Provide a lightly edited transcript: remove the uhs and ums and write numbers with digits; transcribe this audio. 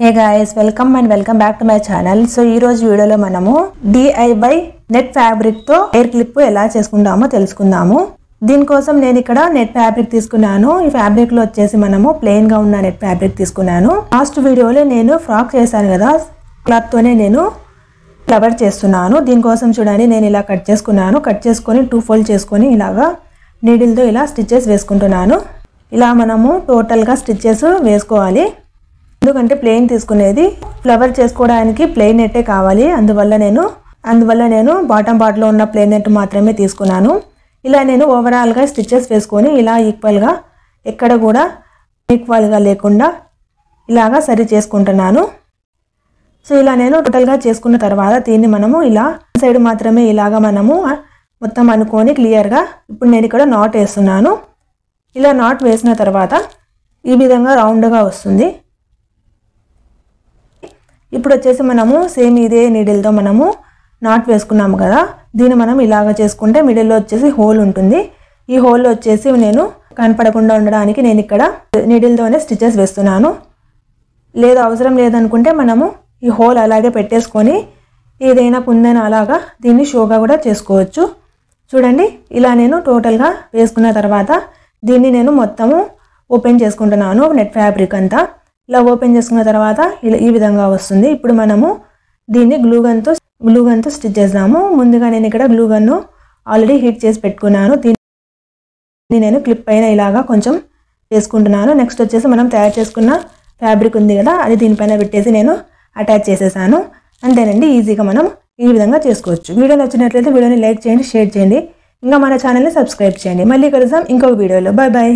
Hey guys, welcome back to my channel. So ee roju video lo manamu DIY net fabric tho hair clip ela cheskundamo telusukundamu. దీని కోసం నేను ఇక్కడ net fabric తీసుకున్నాను. ఈ fabric లో వచ్చేసి మనము ప్లెయిన్ గా ఉన్న నెట్ ఫ్యాబ్రిక్ తీసుకున్నాను. లాస్ట్ వీడియోలో నేను ఫ్రాక్ చేశాను కదా, క్లాత్ తోనే నేను ఫ్లవర్ చేస్తున్నాను. దీని కోసం చూడండి నేను ఇలా కట్ చేసుకున్నాను. కట్ చేసుకొని 2 ఫోల్డ్ చేసుకొని ఇలాగా నీడిల్ తో ఇలా స్టిచెస్ వేసుకుంటున్నాను. ఇలా మనము టోటల్ గా స్టిచెస్ వేసుకోవాలి. ఎందుకంటే ప్లెయిన్ తీసుకునేది ఫ్లవర్ చేసుకోవడానికి ప్లెయిన్ నెట్టే కావాలి. అందువల్ల నేను బాటమ్ పార్ట్ లో ఉన్న ప్లెయిన్ నెట్ మాత్రమే తీసుకున్నాను. ఇలా నేను ఓవరాల్ గా స్టిచెస్ వేసుకొని ఇలా ఈక్వల్ గా ఎక్కడ కూడా ఈక్వల్ గా లేకుండా ఇలాగా సరి చేసుకుంటున్నాను. సో ఇలా నేను టోటల్ గా చేసుకున్న తర్వాత దీన్ని మనము ఇలా సైడ్ మాత్రమే ఇలాగా మనము మొత్తం అనుకొని క్లియర్ గా ఇప్పుడు నేను ఇక్కడ నాట్ వేస్తున్నాను. ఇలా నాట్ వేసిన తర్వాత ఈ విధంగా రౌండ్ గా వస్తుంది. ఇప్పుడు వచ్చేసి మనము సేమ్ ఇదే నీడిల్ తో మనము నాట్ వేసుకున్నాము కదా, దీన్ని మనం ఇలాగా చేసుకుంటే మిడిల్ లో వచ్చేసి హోల్ ఉంటుంది. ఈ హోల్ లో వచ్చేసి నేను కనపడకుండా ఉండడానికి నేను ఇక్కడ నీడిల్ తోనే స్టిచెస్ వేస్తున్నాను. లేదు అవసరం లేదనుకుంటే మనము ఈ హోల్ అలాగే పెట్టేసుకొని ఏదైనా కుందన అలాగా దీన్ని షోగా కూడా చేసుకోవచ్చు. చూడండి ఇలా నేను టోటల్ గా వేసుకున్న తర్వాత దీన్ని నేను మొత్తము ఓపెన్ చేసుకుంటున్నాను. నెట్ ఫ్యాబ్రిక్ అంతా ఇలా ఓపెన్ చేసుకున్న తర్వాత ఈ విధంగా వస్తుంది. ఇప్పుడు మనము దీన్ని గ్లూ గన్ తో స్టిచ్ చేద్దాము. ముందుగా నేను ఇక్కడ గ్లూ గన్ ఆల్రెడీ హీట్ చేసి పెట్టుకున్నాను. దీన్ని నేను క్లిప్ పైన ఇలాగా కొంచెం చేసుకుంటున్నాను. నెక్స్ట్ వచ్చేసి మనం తయారు చేసుకున్న ఫ్యాబ్రిక్ ఉంది కదా, అది దీనిపైన పెట్టేసి నేను అటాచ్ చేసేసాను. అంతేనండి, ఈజీగా మనం ఈ విధంగా చేసుకోవచ్చు. వీడియో నచ్చినట్లయితే వీడియోని లైక్ చేయండి, షేర్ చేయండి, ఇంకా మన ఛానల్ని సబ్స్క్రైబ్ చేయండి. మళ్ళీ కలుద్దాం ఇంకొక వీడియోలో. Bye bye.